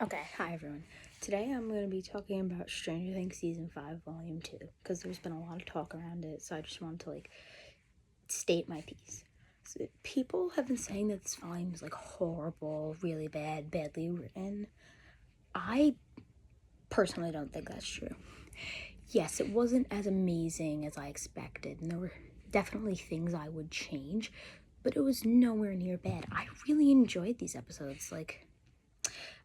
Okay, hi everyone. Today I'm going to be talking about Stranger Things Season 5, Volume 2, because there's been a lot of talk around it, so I just wanted to, state my piece. So, people have been saying that this volume is, horrible, really bad, badly written. I personally don't think that's true. Yes, it wasn't as amazing as I expected, and there were definitely things I would change, but it was nowhere near bad. I really enjoyed these episodes,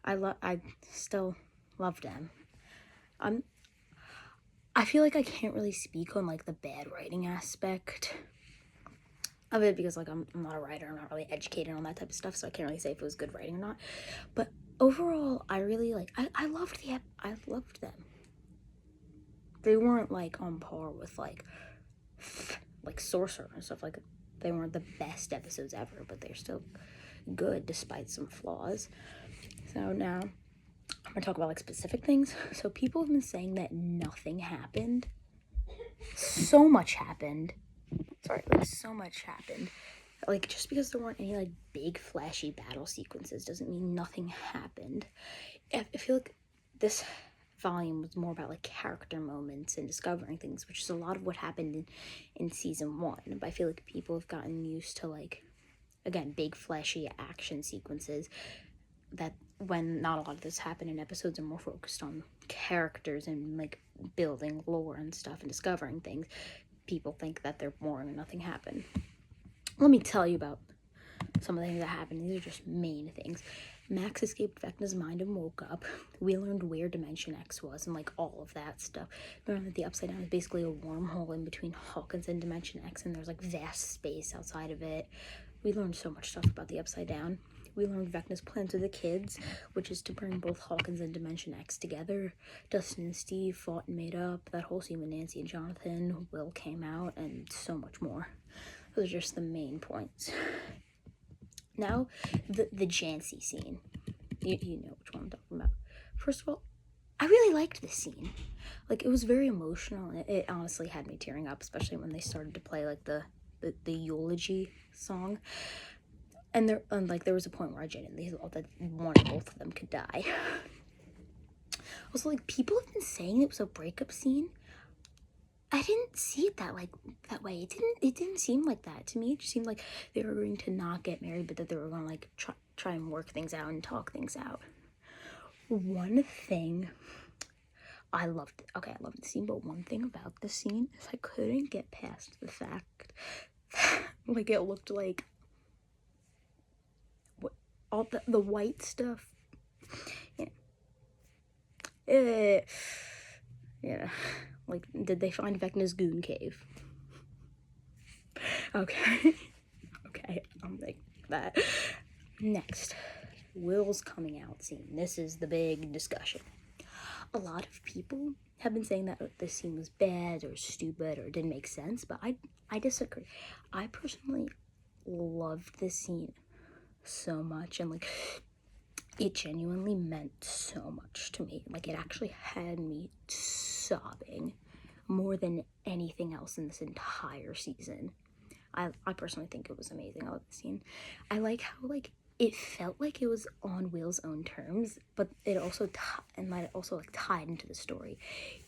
I still love them. I feel like I can't really speak on the bad writing aspect of it because I'm not a writer. I'm not really educated on that type of stuff, so I can't really say if it was good writing or not. But overall, I really I loved I loved them. They weren't on par with like Sorcerer and stuff they weren't the best episodes ever, but they're still good despite some flaws. So now I'm gonna talk about specific things. So people have been saying that nothing happened. So much happened. So much happened. Just because there weren't any big flashy battle sequences doesn't mean nothing happened. I feel like this volume was more about character moments and discovering things, which is a lot of what happened in season 1. But I feel like people have gotten used to again, big flashy action sequences, that when not a lot of this happened in episodes are more focused on characters and building lore and stuff and discovering things. People think that they're boring and nothing happened. Let me tell you about some of the things that happened. These are just main things. Max escaped Vecna's mind and woke up. We learned where Dimension X was and all of that stuff. We learned that the Upside Down is basically a wormhole in between Hawkins and Dimension X, and there's vast space outside of it. We learned so much stuff about the Upside Down. We learned Vecna's plan to the kids, which is to bring both Hawkins and Dimension X together. Dustin and Steve fought and made up. That whole scene with Nancy and Jonathan. Will came out, and so much more. Those are just the main points. Now, the Jancy scene. You know which one I'm talking about. First of all, I really liked this scene. It was very emotional, and it honestly had me tearing up, especially when they started to play the eulogy song. And there was a point where I genuinely thought that one or both of them could die. Also, people have been saying it was a breakup scene. I didn't see it that way. It didn't seem like that to me. It just seemed like they were going to not get married, but that they were going to try and work things out and talk things out. One thing I loved the scene, but one thing about the scene is I couldn't get past the fact that it looked like all the white stuff. Yeah. Did they find Vecna's goon cave? Okay. Okay, I'm that. Next, Will's coming out scene. This is the big discussion. A lot of people have been saying that this scene was bad or stupid or didn't make sense, but I disagree. I personally loved this scene so much, and it genuinely meant so much to me. It actually had me sobbing more than anything else in this entire season. I personally think it was amazing. I love the scene. I like how it felt like it was on Will's own terms, but it also tied into the story.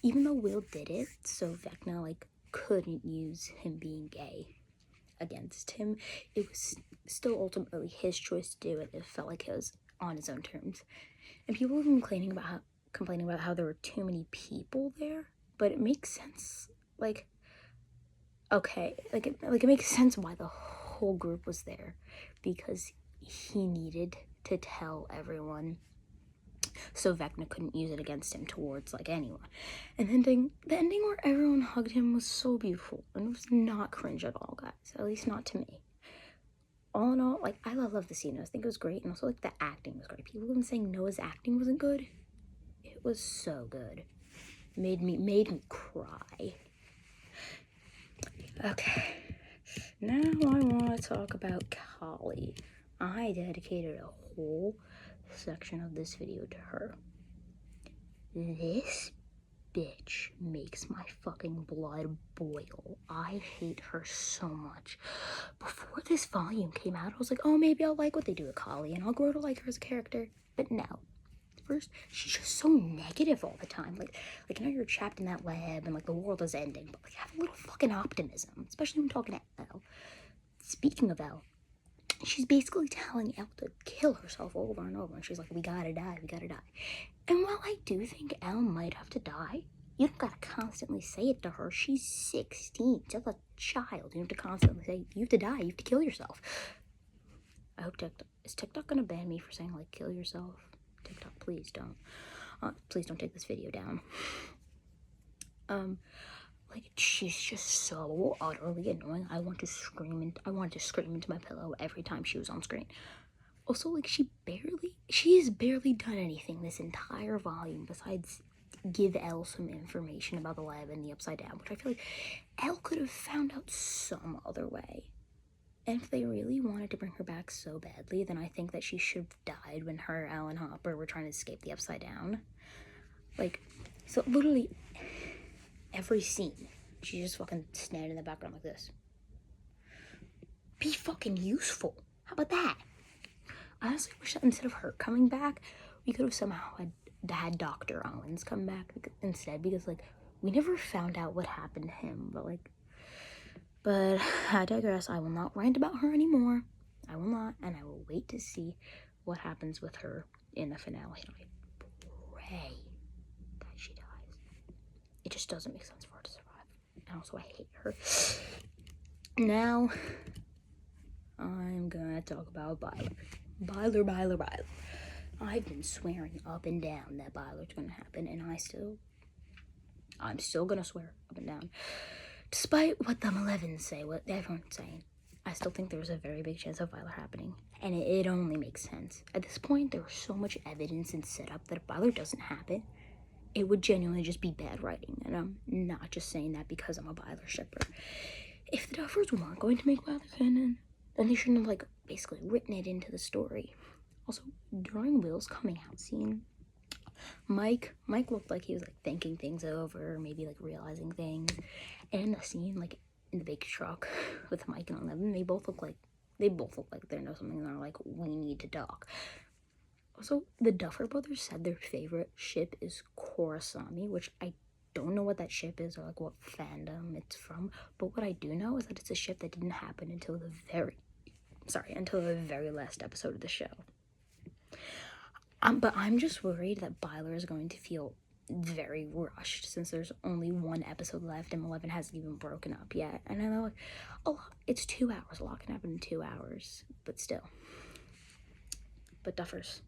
Even though Will did it, so Vecna couldn't use him being gay against him, it was still ultimately his choice to do it. It felt like it was on his own terms. And people have been complaining about how there were too many people there, but it makes sense. Okay, it makes sense why the whole group was there, because he needed to tell everyone so Vecna couldn't use it against him towards anyone. And the ending where everyone hugged him was so beautiful, and it was not cringe at all, guys. At least not to me. All in all, I love the scene. I think it was great, and also the acting was great. People have been saying Noah's acting wasn't good. It was so good. Made me cry. Okay, now I want to talk about Kali. I dedicated a whole section of this video to her. This bitch makes my fucking blood boil. I hate her so much. Before this volume came out, I was like, oh, maybe I'll like what they do with Kali, and I'll grow to like her as a character. But no. Duffers, she's just so negative all the time. Like you know, you're trapped in that lab and like the world is ending, but like have a little fucking optimism, especially when talking to Elle. Speaking of Elle, she's basically telling Elle to kill herself over and over, and she's like, we gotta die, we gotta die. And while I do think Elle might have to die, you don't gotta constantly say it to her. She's 16, just a child. You have to constantly say, you have to die, you have to kill yourself. I hope is TikTok gonna ban me for saying like kill yourself? TikTok, please don't. Please don't take this video down. Like she's just so utterly annoying. I wanted to scream into my pillow every time she was on screen. Also, like she has barely done anything this entire volume besides give Elle some information about the lab and the Upside Down, which I feel like Elle could have found out some other way. And if they really wanted to bring her back so badly, then I think that she should have died when her, Elle, and Hopper were trying to escape the Upside Down. Like, so literally every scene, she's just fucking standing in the background like this. Be fucking useful. How about that? I honestly wish that instead of her coming back, we could have somehow had Dr. Owens come back instead, because like we never found out what happened to him. But I digress. I will not rant about her anymore. I will not, and I will wait to see what happens with her in the finale. And I pray that she dies. It just doesn't make sense for her to survive. And also, I hate her. Now, I'm gonna talk about Byler. Byler. I've been swearing up and down that Byler's gonna happen, and I'm still gonna swear up and down. Despite what the Malevins say, what everyone's saying, I still think there's a very big chance of Byler happening. And it only makes sense. At this point, there's so much evidence and setup that if Byler doesn't happen, it would genuinely just be bad writing. And I'm not just saying that because I'm a Byler shipper. If the Duffers weren't going to make Byler canon, then they shouldn't have, like, basically written it into the story. Also, during Will's coming out scene, Mike looked like he was like thinking things over, maybe like realizing things. And in the scene, like in the big truck with Mike and Eleven, they both look like they know something, and they're like, we need to talk. Also, the Duffer Brothers said their favorite ship is Korrasami, which I don't know what that ship is or like what fandom it's from, but what I do know is that it's a ship that didn't happen until the very last episode of the show. But I'm just worried that Byler is going to feel very rushed since there's only one episode left and 11 hasn't even broken up yet. And I know, like, it's 2 hours. A lot can happen in 2 hours, but still. But Duffers,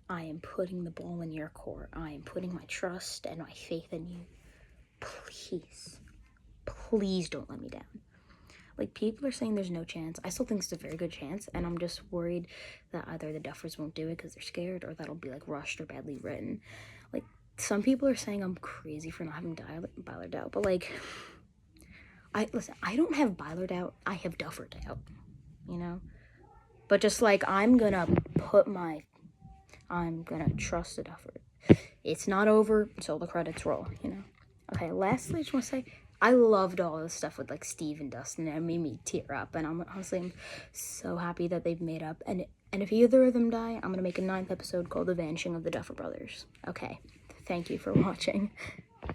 I am putting the ball in your court. I am putting my trust and my faith in you. Please don't let me down. Like, people are saying there's no chance. I still think it's a very good chance, and I'm just worried that either the Duffers won't do it because they're scared, or that'll be, like, rushed or badly written. Like, some people are saying I'm crazy for not having Byler doubt, but, like, I don't have Byler doubt. I have Duffer doubt, you know? But just, like, I'm gonna trust the Duffer. It's not over until the credits roll, you know? Okay, lastly, I just want to say, I loved all this stuff with, like, Steve and Dustin, and it made me tear up, and I'm so happy that they've made up, and if either of them die, I'm gonna make a 9th episode called The Vanishing of the Duffer Brothers. Okay, thank you for watching.